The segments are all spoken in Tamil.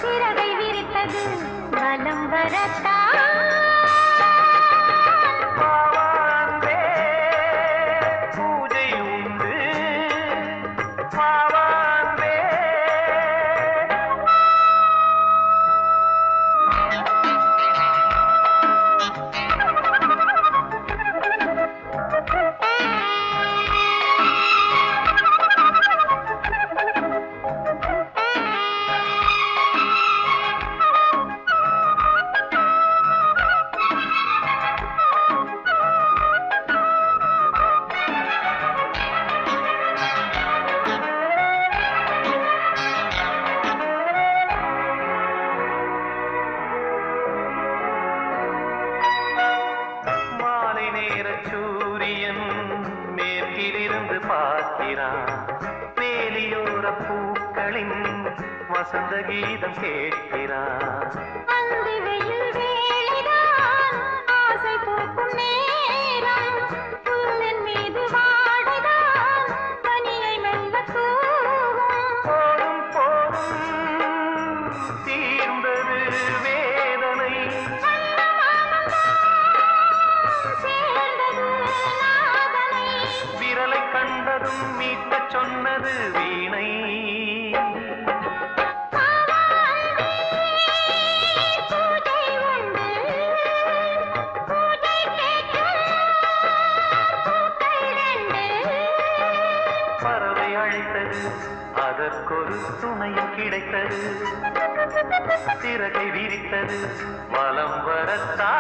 சிறகை விரித்தது வலம் வரத்தா பூஜை உண்டு சூரியன் மேற்கிலிருந்து பார்க்கிறான் வேலியோர பூக்களின் வசந்த கீதம் கேட்கிறான் மீட்ட சொன்னது வீணை பறவை அழைத்தது அதற்கொரு துணையும் கிடைத்தது சிறகை விரித்தது வலம் வரத்தா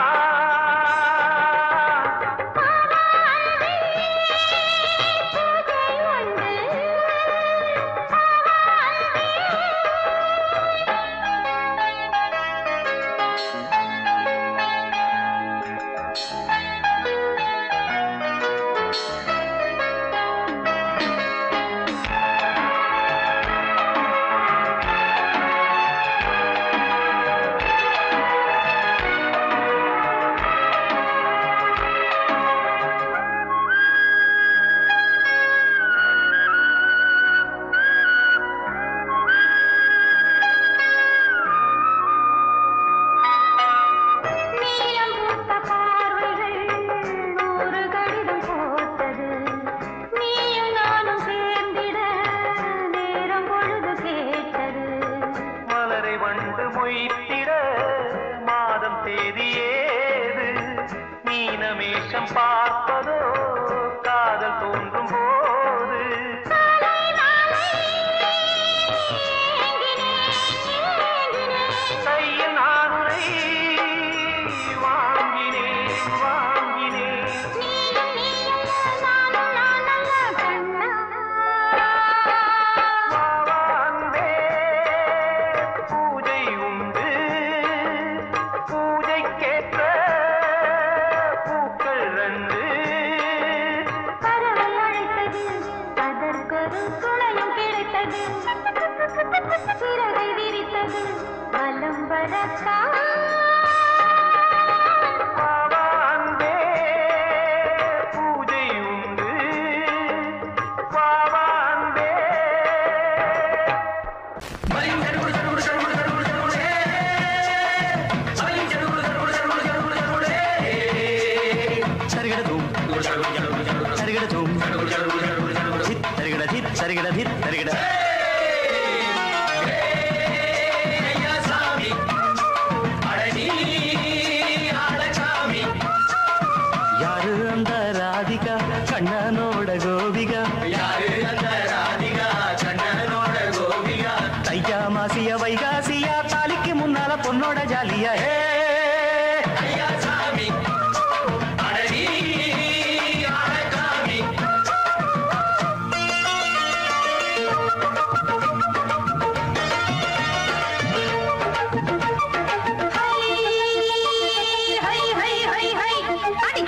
மாதம் தேதியேது மீனமேஷம் பார்ப்பதோ காதல் தோன்றும் போது கையில் நானுரை வாங்கினேன் வாங்கினேன் பூஜை உண்டு பூஜைக்கேற்ற பூக்கள் ரெண்டு பறவை அழைத்தது அதற்கொரு துணையும் கிடைத்தது சிறகை விரித்தது வலம் வரத்தா பூஜை உண்டு வாவாந்தே Sarigada doom. சரிகிட தீர் சரிகிட யாரு அந்த ராதிகா கண்ணனோட கோபிகா யாரு அந்த ராதிகா கண்ணனோட கோபிகா தையா மாசிய வைகாசியா தாலிக்கு முன்னால பொண்ணோட ஜாலியா ஐயா சாமி அடடி அடகாமி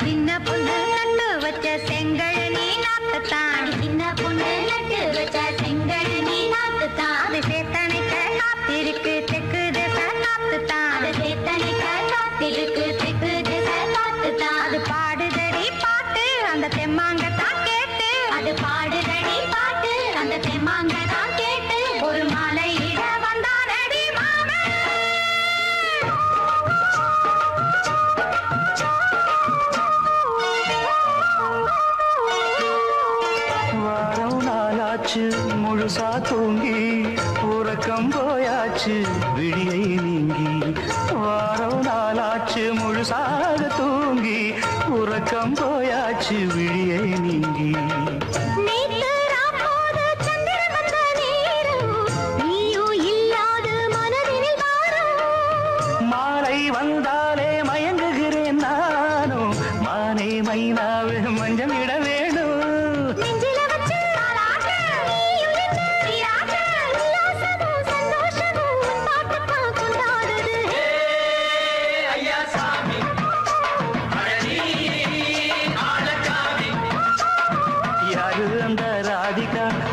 சின்ன பொண்ணு நட்டு வச்ச செங்கழனி நாத்துத்தான் சின்ன பொண்ணு நட்டு வச்ச செங்கழனி நாத்துத்தான் அது சேத்தனைக்க காத்திருக்கு தெற்கு திசை காத்துத்தான் அது சேத்தனைக்க காத்திருக்கு தெற்கு திசை காத்துத்தான் அது பாடுதடி பாட்டு அந்த தெம்மாங்கத்தான் கேட்டு அது பாடுதடி பாட்டு அந்த தெம்மாங்கத்தான் கேட்டு ஒரு மாலையிட வந்தானடி மாமே வாரம் நாளாச்சு முழுசா தூங்கி உறக்கம் போயாச்சு விழியை நீங்கி வாரம் நாளாச்சு முழுசாக தூங்கி உறக்கம் போயாச்சு விழியை நீங்கி மாலை வந்தாலே மயங்குகிறேன் நானும் மானை மைனாவே மஞ்சம் இட வேணும்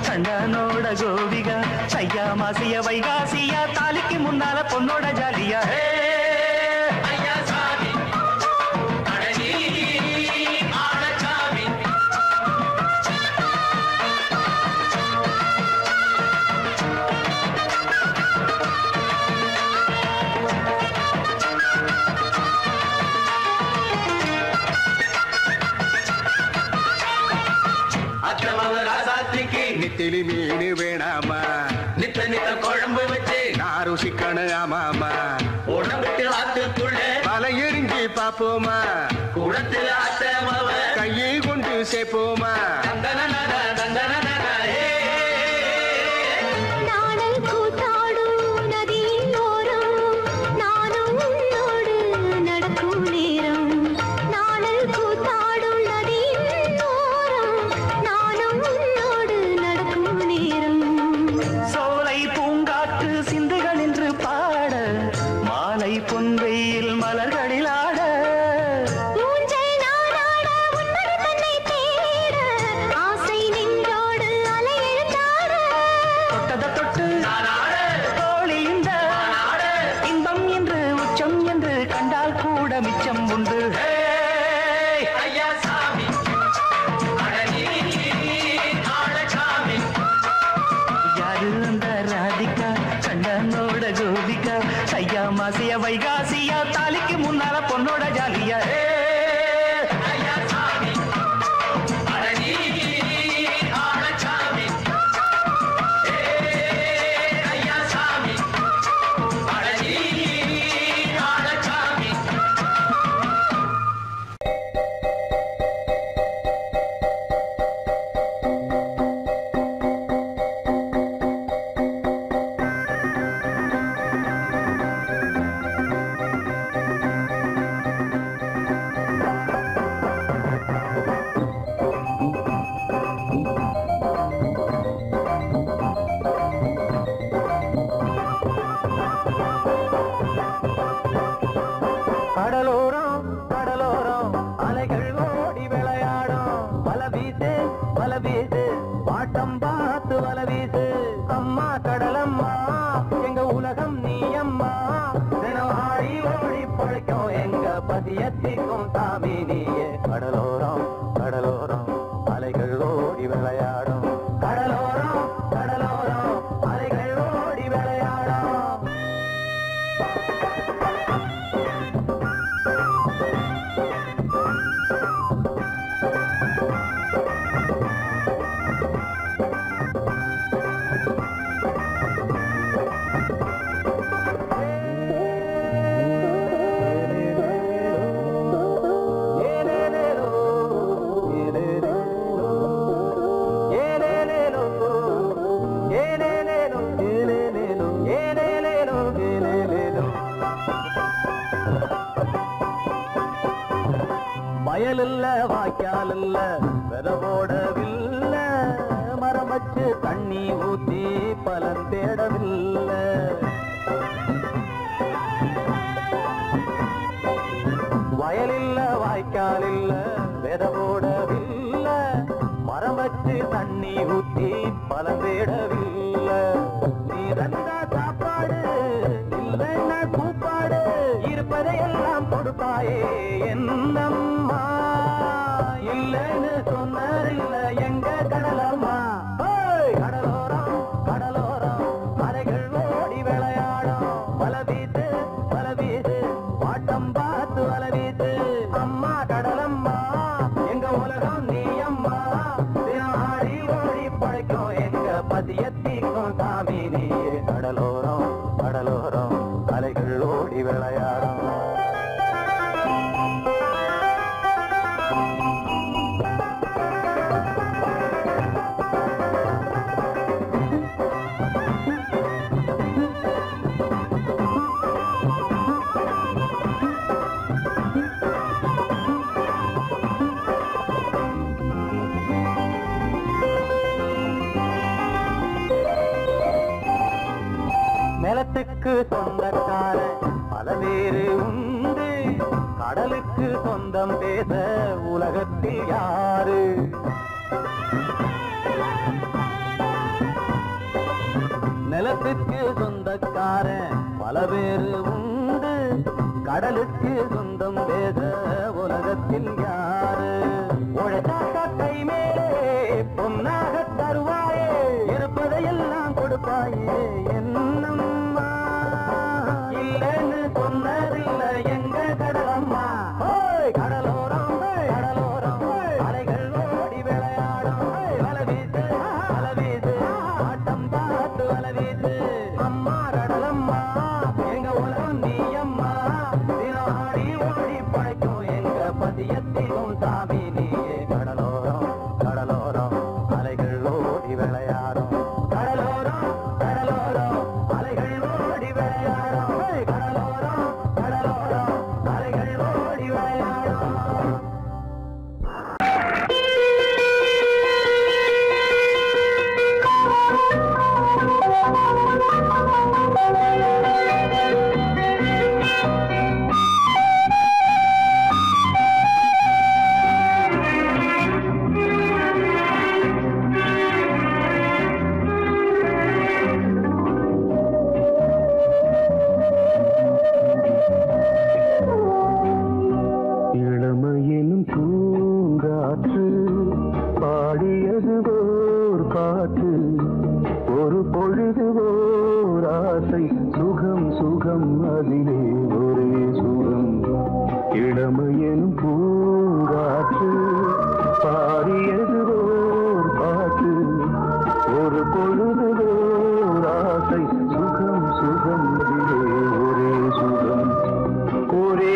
கண்ணனோட கோபிகா ஐயா மாசிய வைகாசியா தாலிக்கு முன்னால பொண்ணோட ஜாலியா ஐயா சாமி அடடி ஆளச்சாமி நித்திலி மீனு வேணாமா நித்த நித்த குழம்பு வச்சு நான் ருசிக்கணும் ஆமாமா உடம்புட்டு ஆத்துக்குள்ள பல எரிஞ்சு பாப்போமா குடத்துல ஆத்தமவ கையை கொண்டு சேர்ப்போமா நாடல் கூத்தாடும் நதியின் ஓரம் நானும் உன்னோடு நடக்கும் நேரம் நாடல் கூத்தாடும் நதியின் ஓரம் நானும் உன்னோடு நடக்கும் நேரம் சோலை பூங்காற்று சிந்துகள் என்று பாட மாலை பொன்வெயில் மலர்களில் ஆட மூஞ்சை நாடாட உன்மடி தன்னை தேட ஆசை நின்றோடு அலை எழுந்தாட தொட்டத தொட்டு தோழி இந்த இன்பம் என்று உச்சம் என்று கண்டால் கூட மிச்சம் உண்டு ஐயா சாமி யாரு அந்த ராதிகா கண்ணனோட கோபிகா ஐயா மாசிய வைகாசியா தாலிக்கு முன்னால பொண்ணோட ஜாலியா ஐயா சாமி அடடி ஆளச்சாமி ஐயா சாமி அடடி ஆளச்சாமி கடலோரம் கடலோரம் அலைகள் ஓடி விளையாடும் வல வீசு பாட்டம் பார்த்து வல வீசு அம்மா கடலம்மா எங்க உலகம் நீ அம்மா தினம் ஆடி ஓடி பழைக்கும் எங்க பதியத்திற்கும் தாமி நீயே கடலோரம் கடலோரம் அலைகள் ஓடி விளையாடும் கடலோரம் கடலோரம் அலைகள் ஓடி விளையாடும் பார்த்து தண்ணி ஊத்தி பலம் தேடவில்லை. நீ தந்தா சாப்பாடு இல்லைன்னா கூப்பாடு இருப்பதையெல்லாம் கொடுப்பாயே என்னம்மா. இல்லைன்னு சொன்னாரில்ல எங்க கடலம்மா. கடலோரம் கடலோரம் அலைகள் ஓடி விளையாடும். வல வீசு வல வீசு வாட்டம் பார்த்து வல வீசு. அம்மா கடலம்மா எங்க உலகம் நீ அம்மா. தினம் ஆடி ஓடி பழைக்கும் எங்க பதியத்திக்கும் சாமி நீயே. கடலோரம் கடலோரம் அலைகள் ஓடி விளையாடும். நிலத்துக்கு சொந்தக்கார பல பேரு உண்டு. கடலுக்கு சொந்தம் பேச உலகத்தில் யாரு? நிலத்துக்கு சொந்தக்கார பல பேரு உண்டு. கடலுக்கு சொந்தம் பேச உலகத்தில் யாரு? உழைத்தாக்க கை மேலே பொன்னாக தருவாயே. இருப்பதையெல்லாம் கொடுப்பாயே என்னம்மா. இல்லைன்னு சொன்னதில்லை எங்க கடலம்மா. கடலோரம் கடலோரம் அலைகள் ஓடி விளையாடும். வல வீசு வல வீசு ஆட்டம் பார்த்து வல வீசு. அம்மா கடலம்மா எங்க உலகம் நீ அம்மா. தினம் ஆடி ஓடி பழைக்கும் எங்க பதியத்திலும் சாமி நீயே. கடலோரம் கடலோரம் அலைகள் ஓடி விளையாடும். கடலோரம் கடலோரம் அலைகள் ஓடி விளையாடும். கடலோரம் கடலோரம் அலைகள் ஓடி விளையாடும். இளமையினும் பூங்காற்று பாடியது ஓர் பாட்டு. ஒரு பொழுது ஓர் ஆசை சுகம் சுகம் அதிலே ஒரே சுகம். இளமையினும் பூங்காற்று பாடியது ஓர் பாட்டு. ஒரு பொழுது ஓர் ஆசை சுகம் சுகம் அதிலே ஒரே சுகம். ஒரே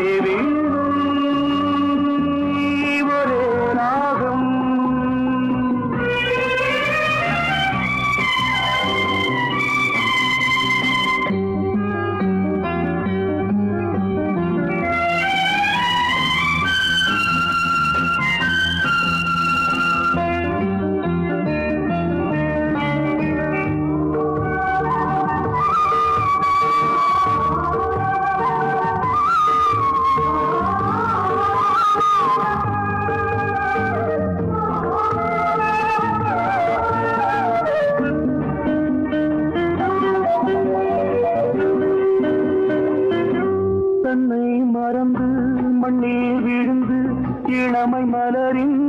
இளமை மலரின்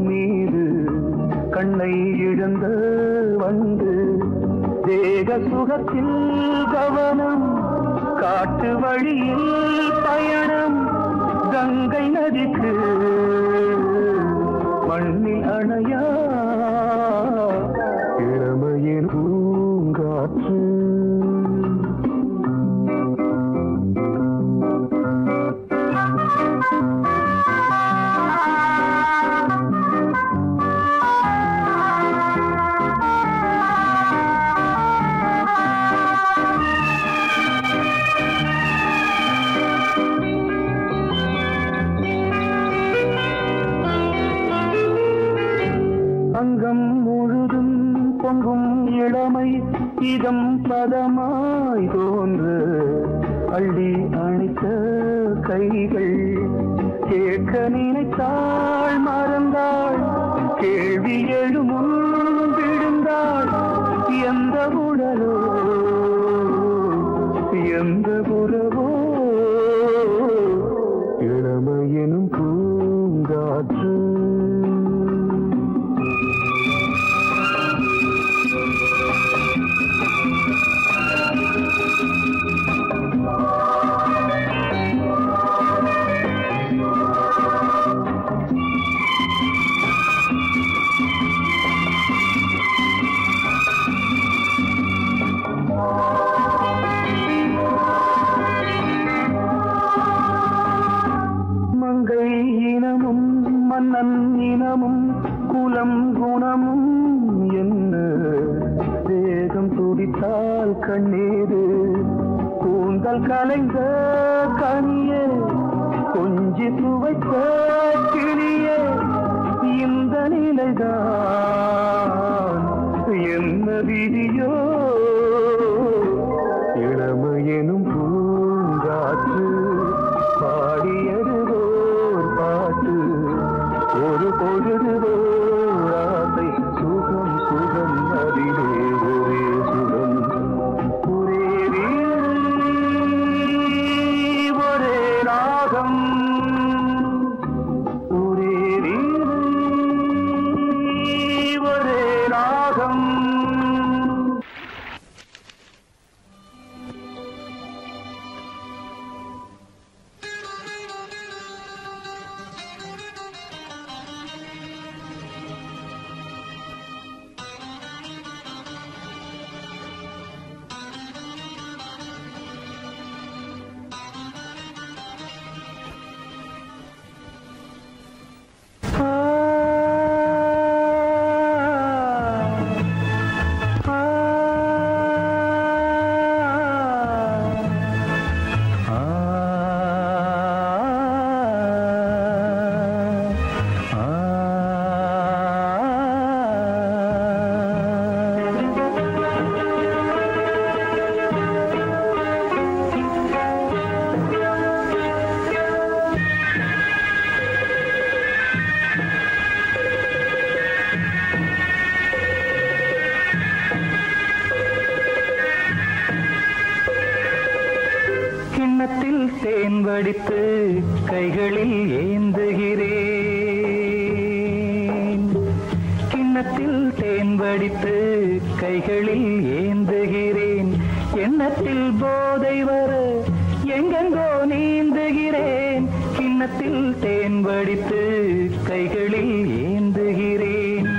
மீது கண்ணை இழந்த வந்து தேக சுகத்தில் கவனம். காட்டு வழியில் பயணம். கங்கை நதிக்கு மண்ணில் அணையா இளமையின் பூங்காற்று. அங்கம் முழுதும் பொங்கும் இளமை இதம் பதமாய் தோன்று அள்ளி அணைத்த கைகள் கேட்க நினைத்தாள் மறந்தாள் கேள்வி எழுமுன் விழுந்தாள் எந்த உடலோ எந்த உறவோ இளமையெனும் பூங்காற்று மன்னன் இனமும் குலம் குணமும் என்ன வேகம் துடித்தால் கண்ணீரு கூந்தல் கலைந்த கனியே கொஞ்சி துவைத்த கிளியே இந்த நிலைதான் என்ன விதியோ இளமையெனும் பூங்காற்று பாடியதுவோர் பாட்டு ஒரு பொழுதுவோ ஆசை சுகம் சுகம் அதிலே ஒரே சுகம் ஒரே ஒரே ராகம் ஒரே ஒரே ராகம் தேன் வடித்து கைகளில் ஏந்துகிறேன் கிண்ணத்தில் தேன் வடித்து கைகளில் ஏந்துகிறேன் எண்ணத்தில் போதை வர எங்கெங்கோ நீந்துகிறேன் கிண்ணத்தில் தேன் வடித்து கைகளில் ஏந்துகிறேன்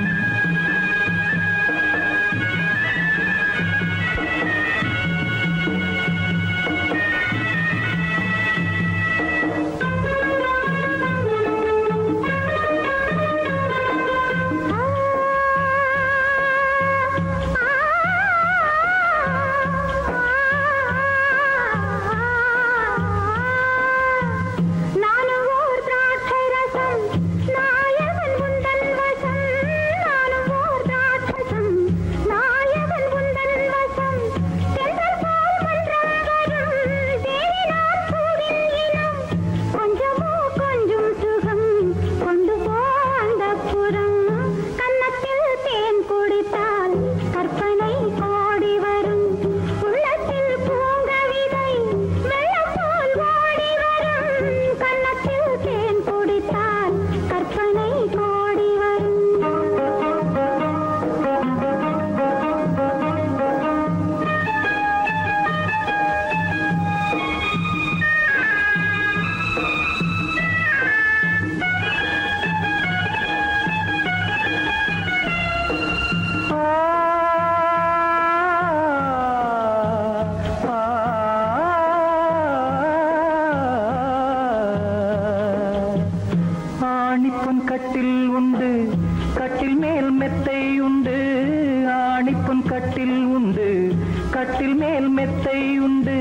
கட்டில் உண்டு கட்டில் மேல் மெத்தை உண்டு ஆணிப்பொன் கட்டில் உண்டு கட்டில் மேல் மெத்தை உண்டு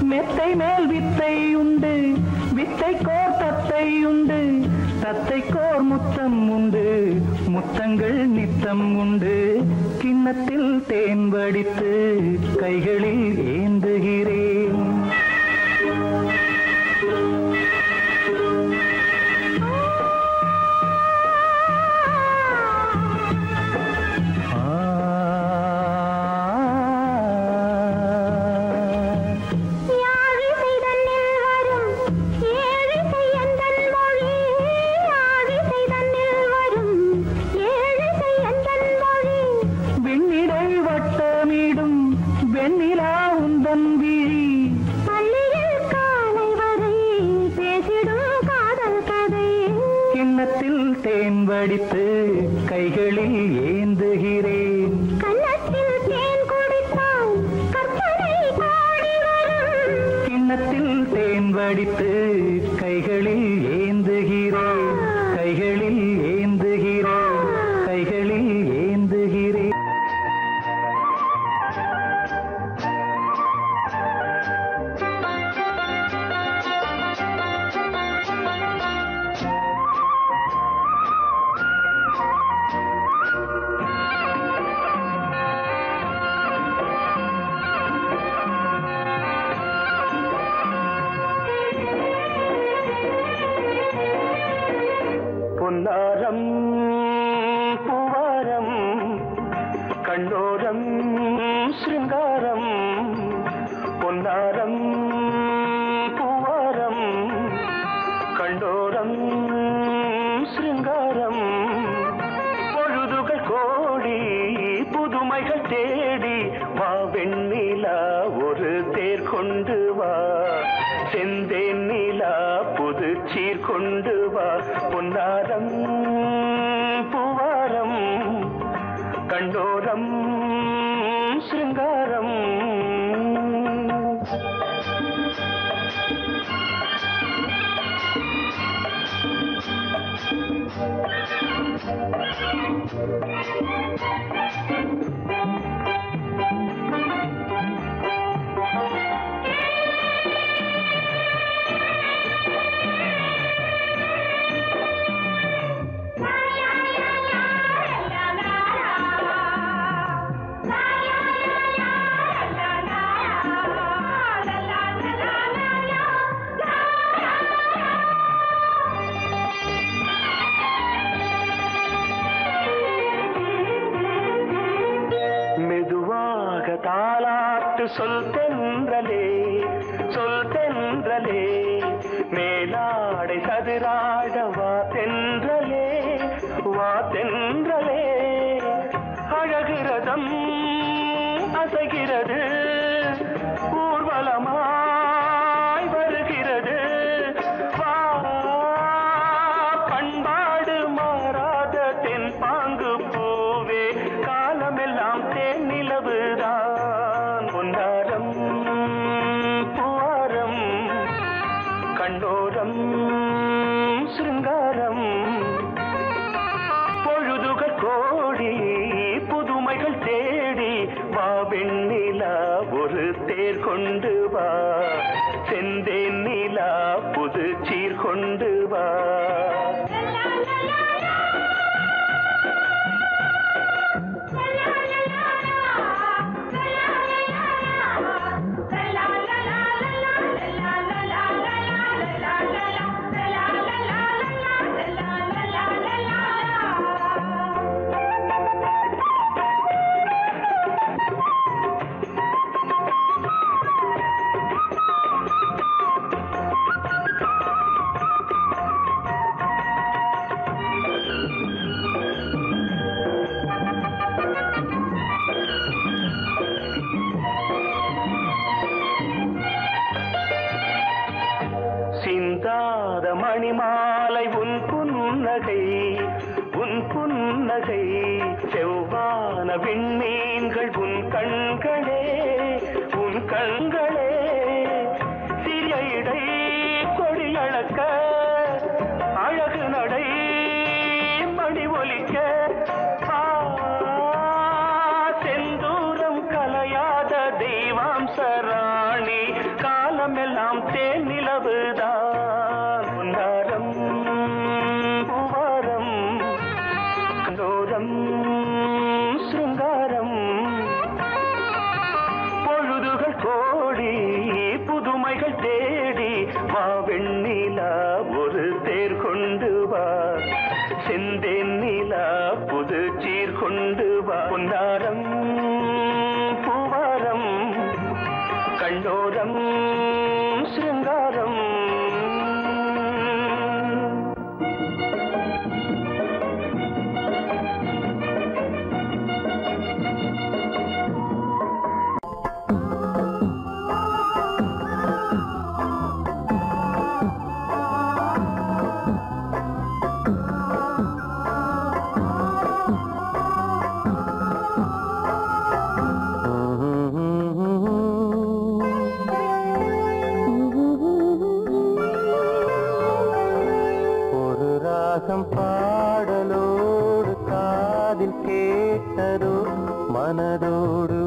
மெத்தை மேல் வித்தை உண்டு வித்தை கோர் தத்தை உண்டு தத்தை கோர் முத்தம் உண்டு முத்தங்கள் நித்தம் உண்டு கிண்ணத்தில் தேன் வடித்து கைகளில் ஏந்துகிறேன் வடித்து கைகளில் ஏந்துகிறேன். கன்னத்தில் தேன் குடித்தால் கற்பனை கோடி வரும். கிண்ணத்தில் தேன் வடித்து கைகளில் ஏந்துகிறேன். கைகளில் ஏந்துகிறேன். கைகளில் ஏந்துகிறேன். பொன்னாரம் பூவாரம் கண்ணோரம் சிருங்காரம். பொன்னாரம் பூவாரம் கண்ணோரம் சிருங்காரம். பொழுதுகள் கோடி புதுமைகள் தேடி வா வெண்ணிலா ஒரு தேர் கொண்டு வா. செந்தேன் நிலா புது சீர் கொண்டு வா. பொன்னாரம் பூவாரம் கண்டோரம் சிருங்காரம். தாலாட்டு சொல் தென்றலே சொல் தென்றலே. மேலாடை சதுராட வா தென்றலே வா தென்றலே. அழகிறதம் அசைகிறது ஊர்வலமாய் வருகிறது. வா பண்பாடு மாறாத தென் பாங்கு பூவே காலமெல்லாம் தேன் நிலவுதான். பொன்னாரம் பூவாரம் கண்டோரம் சிருங்காரம். பொழுதுகள் கோடி புதுமைகள் தேடி வா வெண்ணிலா ஒரு தேர் கொண்டு வா. செந்தேன் நிலா புது சீர் கொண்டு வா. சிந்தாத மணிமாலை உன் புன்னகை உன் புன்னகை. செவ்வான விண்மீன்கள் உன் கண்களே உன் கண்களே. சிறிய இடை கொடியளக்க அழகு நடை மணி ஒலிக்க. செந்தூரம் கலையாத தெய்வாம்சராணி காலமெல்லாம் தேன் நிலவுதான். பொன்னாரம் பூவாரம் கண்டோரம் சிருங்காரம். பொழுதுகள் கோடி புதுமைகள் தேடி வா வெண்ணிலா ஒரு தேர் கொண்டு வா. செந்தேன் நிலா புது சீர் கொண்டு வா. பொன்னாரம் பூவாரம் கண்டோரம் சிருங்காரம். மனதோடு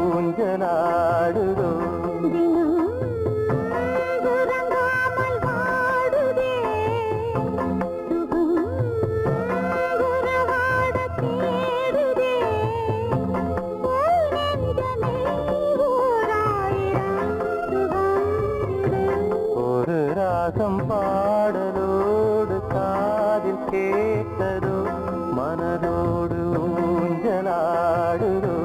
ஊஞ்சலாடுதோ ஒரு ராகம் பாடலோடு காதில் கேட்டதோ மனதோடு ஊஞ்சலாடுதோ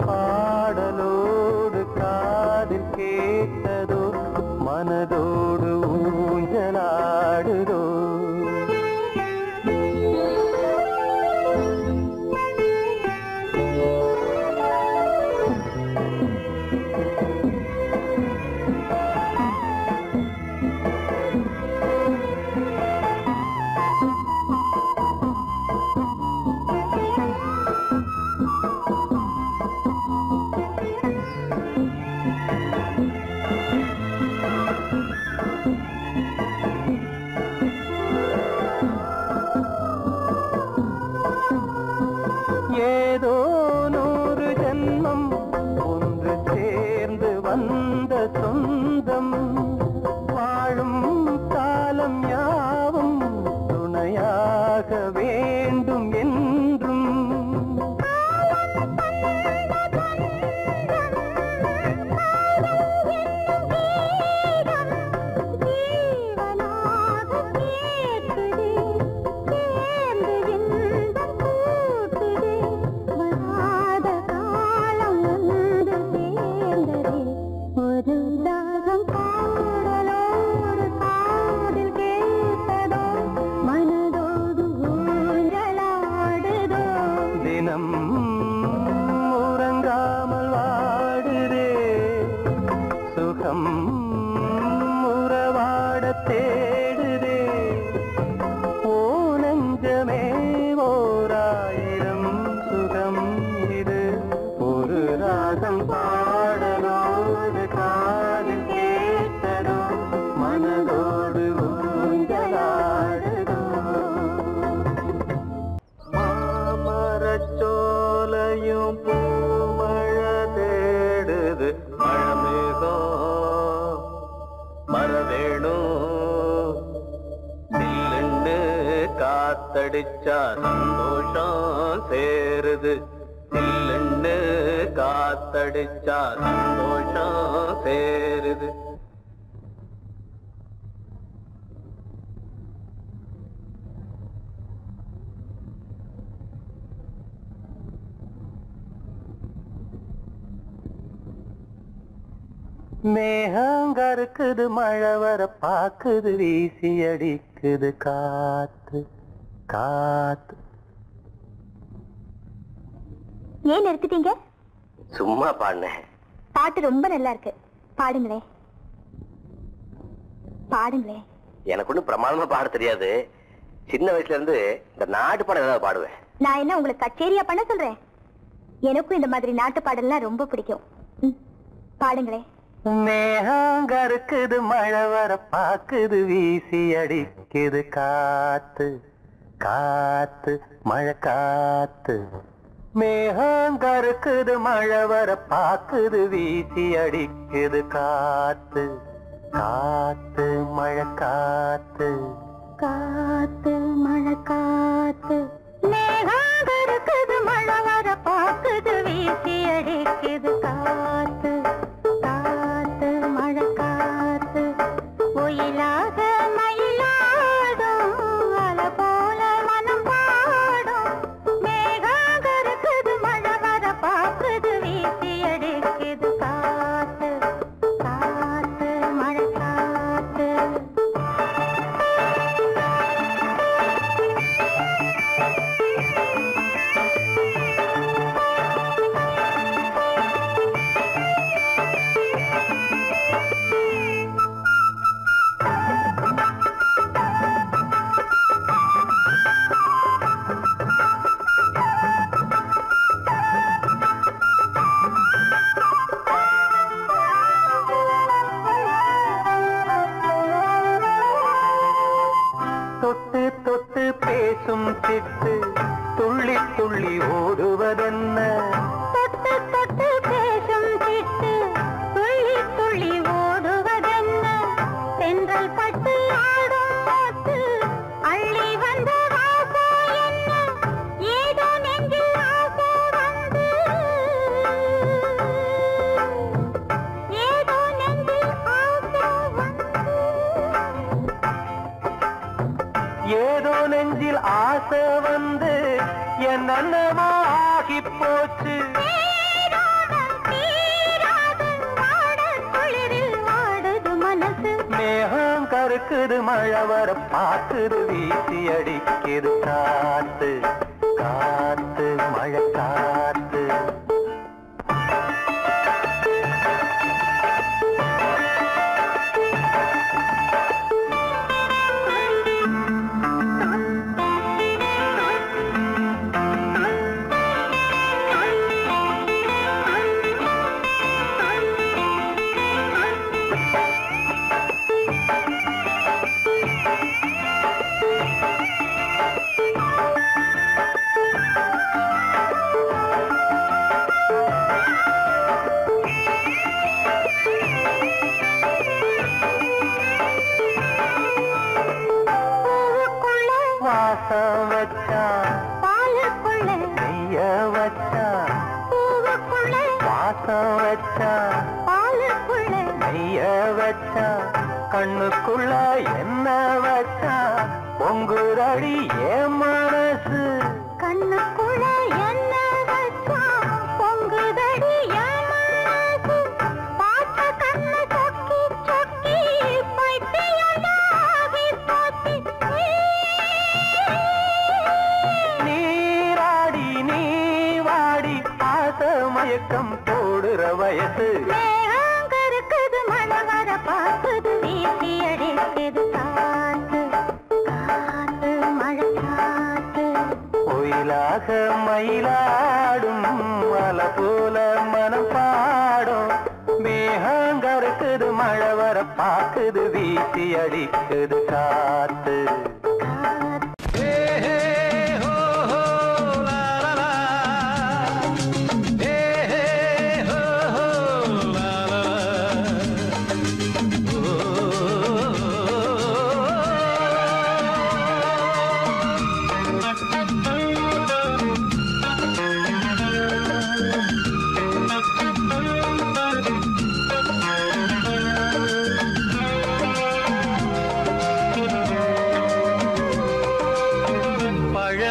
பாடலோடு காதில் கேட்டதோ மனதோடு ஊஞ்சலாடுதோ ஏதோ 100 ஜென்மம் ஒன்று சேர்ந்து வந்த சொந்தம் வாழும் காலம் யாவும் துணையாக வேண்டும் என்றும் உறங்காமல் வாடுதே சுகம் உறவாட தேடுதே ஓ நெஞ்சமே ஓராயிரம் சுகம் இது ஒரு ராகம் பாடலோடு காதில் கேட்டதோ மனதோடு ஊஞ்சலாடுதோ மாமரச்சோலையும் பூமழை தேடுது மழமேகம் மரவேணும் சில்லுண்டு காத்தடிச்சா சந்தோஷம் சேருது சில்லுண்டு காத்தடிச்சா சந்தோஷம் சேருது மேகங்கருக்குது மழை வர பாக்குது வீசி அடிக்குது காத்து காத்து ஏன் நிறுத்திட்டீங்க? சும்மா பாடுனேன். பாட்டு ரொம்ப நல்லா இருக்கு, பாடுங்களே பாடுங்களே. எனக்கு ஒன்றும் பிரமாதமா பாட தெரியாது. சின்ன வயசுல இருந்து இந்த நாட்டு பாடல் ஏதாவது பாடுவேன். நான் என்ன உங்களுக்கு கச்சேரியா பண்ண சொல்றேன்? எனக்கும் இந்த மாதிரி நாட்டு பாடல்லாம் ரொம்ப பிடிக்கும். பாடுங்களே. மேகங்கருக்குது மழை வர பாக்குது வீசி அடிக்குது காத்து காத்து மழை காத்து மேகங்கருக்குது மழை வர பாக்குது வீசி அடிக்குது காத்து காத்து மழை காத்து காத்து மழை காத்து மேகங்கருக்குது மழை வர பாக்குது வீசி அடிக்குது காத்து காத்து மழை காத்து ஒயிலாக மயிலாடும் அலை போல மனம் பாடும் மேகங்கருக்குது மழை வர பாக்குது வீசி அடிக்குது காத்து காத்து மழை காத்து தொட்டு தொட்டு பேசும் சிட்டு துள்ளி துள்ளி ஓடுவதென்ன தொட்டு தொட்டு பேசும் சிட்டு துள்ளி துள்ளி ஓடுவதென்ன தென்றல் பட்டு ஆடும் போட்டு அள்ளி வந்த வாசோ என்ன ஏதோ நெஞ்சில் ஆசை வந்து ஏதோ நெஞ்சில் ஆசை வந்து ஏதோ நெஞ்சில் ஆசை வந்து என்னென்னமோ ஆகி போச்சு மேகம் கருக்குது மழை வர பாக்குது வீசி அடிக்குது காத்து காத்து மழை காத்து வாசம் வச்சான் பாலுக்குள்ள நெய்ய வச்சான் பூவுக்குள்ள வாசம் வச்சான் பாலுக்குள்ள நெய்ய வச்சான் கண்ணுக்குள்ள என்ன வச்சான் பொங்குரடி என் மனசு கண்ணுக்குள்ள என்ன வச்சான் பொங்குதடி என் மனசு பார்த்த கண்ணு சொக்கி சொக்கி பைத்தியமாகி போச்சு நீராடி நீ வாடி ஆச மயக்கம் போடுற வயசு மேகங்கருக்குது மழை வர பாக்குது வீசி அடிக்குது காத்து காத்து மழை காத்து ஒயிலாக மயிலாடும் அலை போல மனம் பாடும் மேகங்கருக்குது மழை வர பாக்குது வீசி அடிக்குது காத்து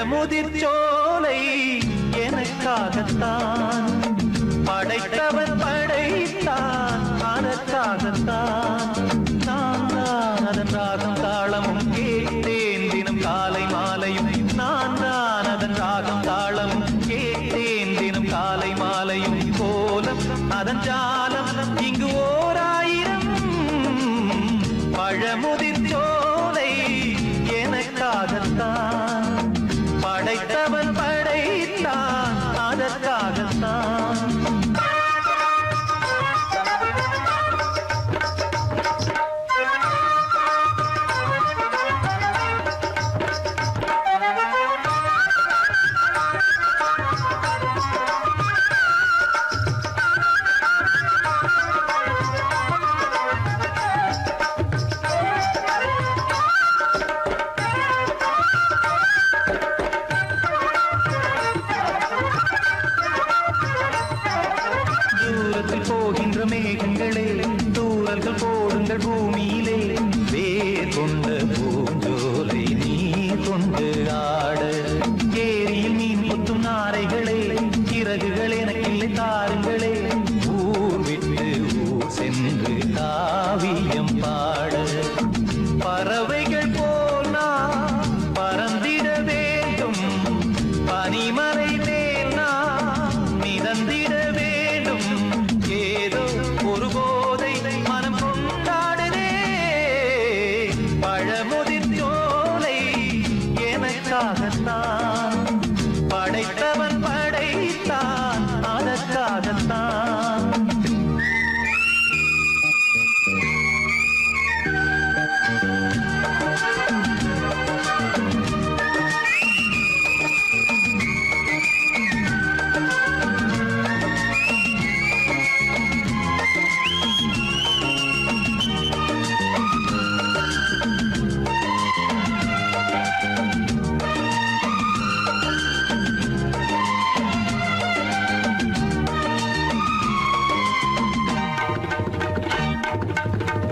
பழமுதிர்ச்சோலை எனக்காகத்தான் படைத்தவன் படைத்தான் அதற்காகத்தான் நான் தான் அதன் ராகம் தாளமும் கேட்டேன் தினம் காலை மாலையும் நான் தான் அதன் ராகம் தாளமும் கேட்டேன் தினம் காலை மாலையும் கோலம் அதன் ஜாலம் இங்கு ஓராயிரம் பழமுதிர்ச்சோலை எனக்காகத்தான் படைத்தவன் படைத்தான் அதற்காகத்தான் மேகங்களே தூரல்கள் போடுங்கள் பூமியிலே வேர் கொண்ட பூஞ்சோலை நீ கொண்டு ஆட ஏரியில் மீன் கொத்தும் நாரைகளே சிறகுகள் எனக்கில்லை தாருங்களே ஊர் விட்டு ஊர் சென்று காவியம் பாட பறவைகள் போல் நான் பறந்திட வேண்டும் பனிமலை மேல் நான் மிதந்திட வேண்டும் ஏதோ ஒரு போதை மனம் கொண்டாடுதே பழமுதிர் சோலை எனக்காகத்தான் படைத்தவன் படைத்தான் அதற்காகத்தான்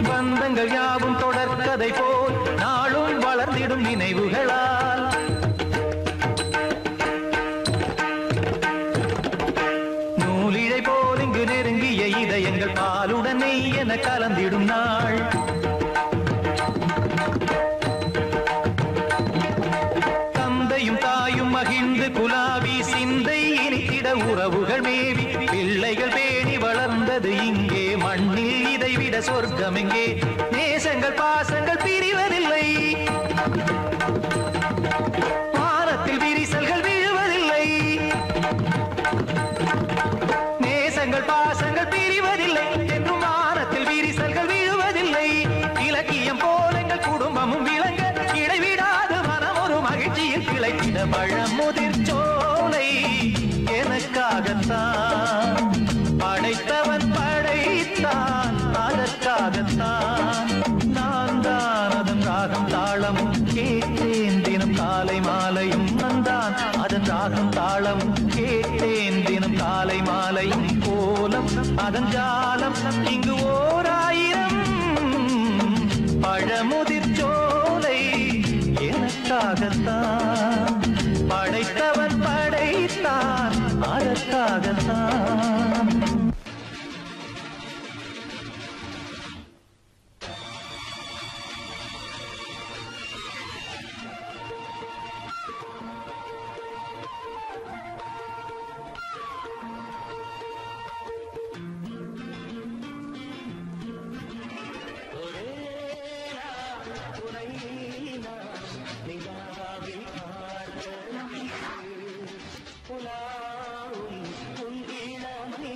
பந்தங்கள் யாவும் தொடர்கதை போல் நாளும் வளர்ந்திடும் நினைவுகளால் நூலிழை போல் இங்கு நெருங்கிய இதயங்கள் பாலுடனே என கலந்திடும் நாள் தந்தையும் தாயும் மகிழ்ந்து குலாவி சிந்தை இனித்திட உறவுகள் மேவி பிள்ளைகள் பேணி வளர்ந்தது இங்கே மண்ணில் இதைவிட சொர்க்கம் எங்கே நேசங்கள் பாசங்கள் பிரிவதில்லை வானத்தில் விரிசல்கள் விழுவதில்லை நேசங்கள் பாசங்கள் பிரிவதில்லை என்றும் வானத்தில் விரிசல்கள் விழுவதில்லை இலக்கியம் போல எங்கள் குடும்பமும் விளங்க இடைவிடாது மனம் ஒரு மகிழ்ச்சியில் கிளைத்திட பழமுதிர் சோலை எனக்காகத்தான் படைத்தவன் படைத்தான் அதற்காகத்தான் நான் தான் அதன் ராகம் தாளமும் கேட்டேன் தினம் காலை மாலையும் நந்தான் அதன் ராகம் தாளமும் கேட்டேன் தினம் காலை மாலையும் கோலம் அதன் ஜாலம் இங்கு ஓர் ஆயிரம் பழமுதிர் சோலை எனக்காகத்தான் படைத்தவன் படைத்தான் அதற்காகத்தான் புலாவும் உன் இளமை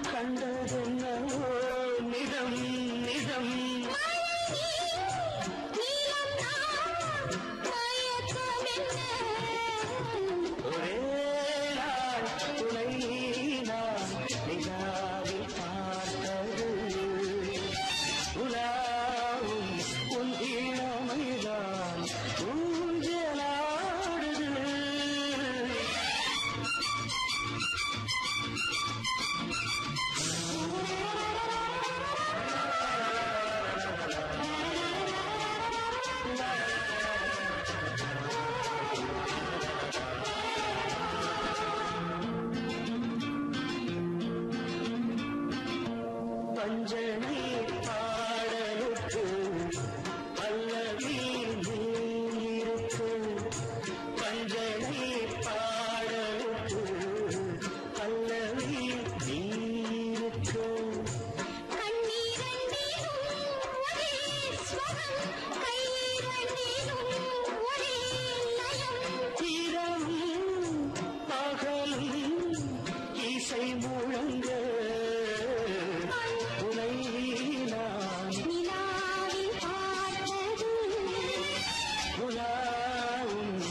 கண்டதென்னவோ நிஜம் நிஜம் ஒரே நாள் துணை நான் நிலாவில் பார்த்தது உலாவும் உன் இளமைதான் ஊஞ்சலாடுது. பஞ்சனை பாடலுக்கு பல்லவி நீருக்கு பஞ்சனை பாடலுக்கு பல்லவி நீருக்கு இரவும் பகலும் இசை முழங்க உனை நான் உலாவும்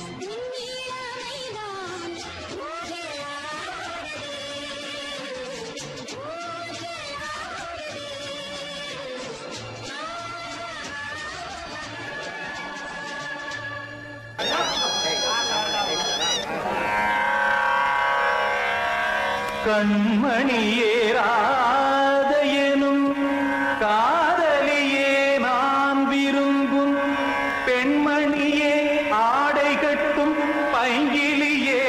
கண்மணியேராத எனும் காதலியே நான் விரும்பும் பெண்மணியே ஆடை கட்டும் பைங்கிலியே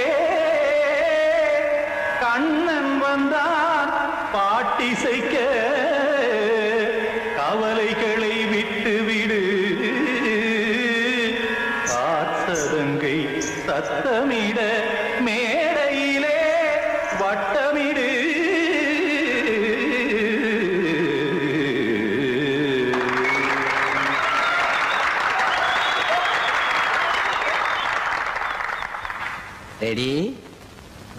கண்ணன் வந்தான் பாட்டிசைக்க கவலைகளை விட்டுவிடு ஆசதங்கை சத்தமிட மேடையிலே வட்டமிடு ரெடி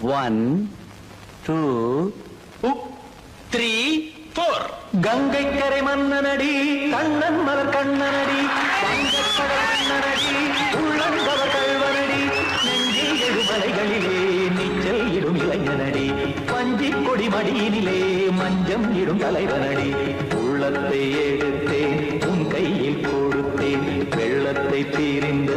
1 2 3 4 கங்கை கரை மன்னனடி கண்ணன் மலர் கண்ணனடி வங்கக்கடல் கண்ணனடி உள்ளங்கவர் கல்வனடி நெஞ்சில் எழுமலைகளிலே நீச்சல் இடும் இளைஞனடி பஞ்சிக் கொடி மடியினிலே மஞ்சம் இடும் தலைவனடி உள்ளத்தை எடுத்தேன் உன் கையில் கொடுத்தேன் வெள்ளத்தை தீரிந்த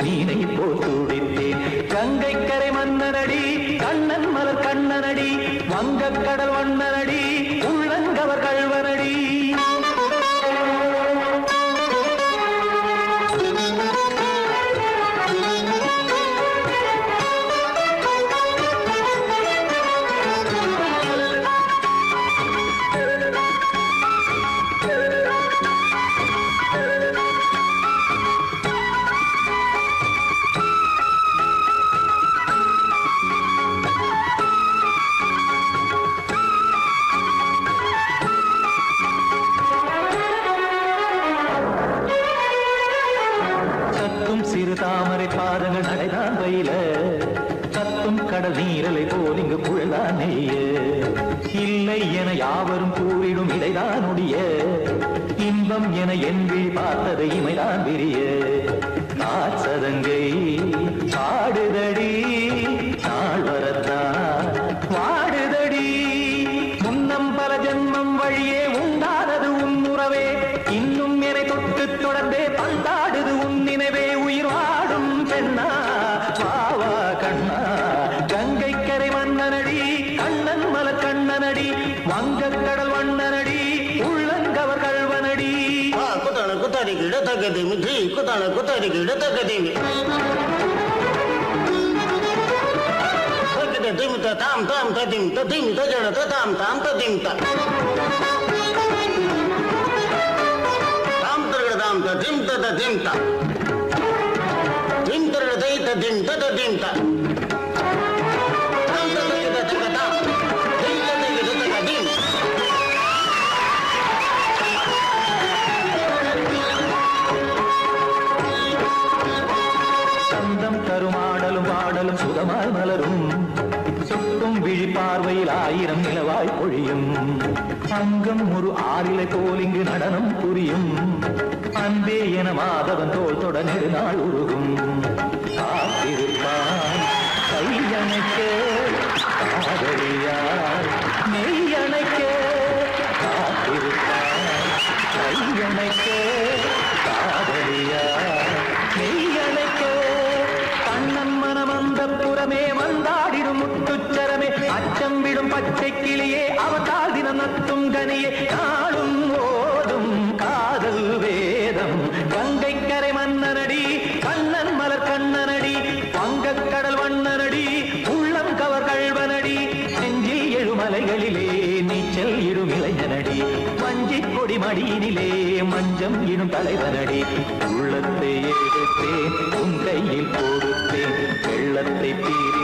மீனை போல் துடித்தேன் கங்கை கரை மன்னனடி கண்ணன் மலர் கண்ணனடி வங்கக்கடல் வண்ணனடி உள்ளங்கவர் கல்வனடி சிறு தாமரை பாதங்கள் நடைதான் வயில கத்தும் கடல் நீரலை போல் இங்கு குழல்தான் நெய்ய இல்லை என யாவரும் கூறிடும் இடைதான் உடைய இன்பம் என என்பி பார்த்ததை இமைதான் விரிய காசதங்கை பாடுதடி நாள் வரத்தான் வாடுதடி முன்னம் பல ஜென்மம் வழியே உண்டானது உன் உறவே இன்னும் என்னை தொட்டு தொடர்ந்தே பந்தாடுது உன் நினைவே உயிர் வாடும் பெண்ணா பாவா கண்ணா கங்கை கரை மன்னனடி கண்ணன் மலர் கண்ணனடி வங்கக்கடல் வண்ணனடி உள்ளங்கவர் கல்வனடி குத்தன குத்தாரி கிட தகதிமி ஜி குத்தன குத்தாரி கிட தகதிமி திமித தாம் தாம் ததிமித திமித ஜட தாம் தாம் ததிமித தாம் தரகட தாம் ததிமித ததிமித திம் தரகட தைத திமித ததிமித தாம் தரகட தகதாம் திமித தகத தகதிம் சந்தம் கருமாடலும் பாடலும் சுகமாய் மலரும் சுட்டும் விழி பார்வையில் 1000 நிலவாய் பொழியும் அங்கம் ஒரு ஆறிலை போல் இங்கு நடனம் புரியும் அன்பே என மாதவன் தோள் தொட நெடுநாள் உருகும் காத்திருப்பான் கையணைக்க காதலியார் மெய்யணைக்க காத்திருப்பான் கையணைக்க காதலியார் மெய்யணைக்க கண்ணன் மனம் அந்த புறமே வந்தாடிடும் முத்துச்சரமே அச்சம் விடும் பச்சை கிளியே அவதால் தினம் நத்தும் கனியே நாளும் ஓதும் காதல் வேதம் கங்கை கரை மன்னனடி கண்ணன் மலர் கண்ணனடி வங்கக் கடல் வண்ணனடி உள்ளம் கவர் கழ்வனடி நெஞ்சில் எழுமலைகளிலே நீச்சல் இடும் இளைஞனடி வஞ்சிக் கொடி மடியினிலே மஞ்சம் இடும் தலைவனடி உள்ளத்தை எடுத்தேன் உன் கையில் கொடுத்தேன் வெள்ளத்தை பீறி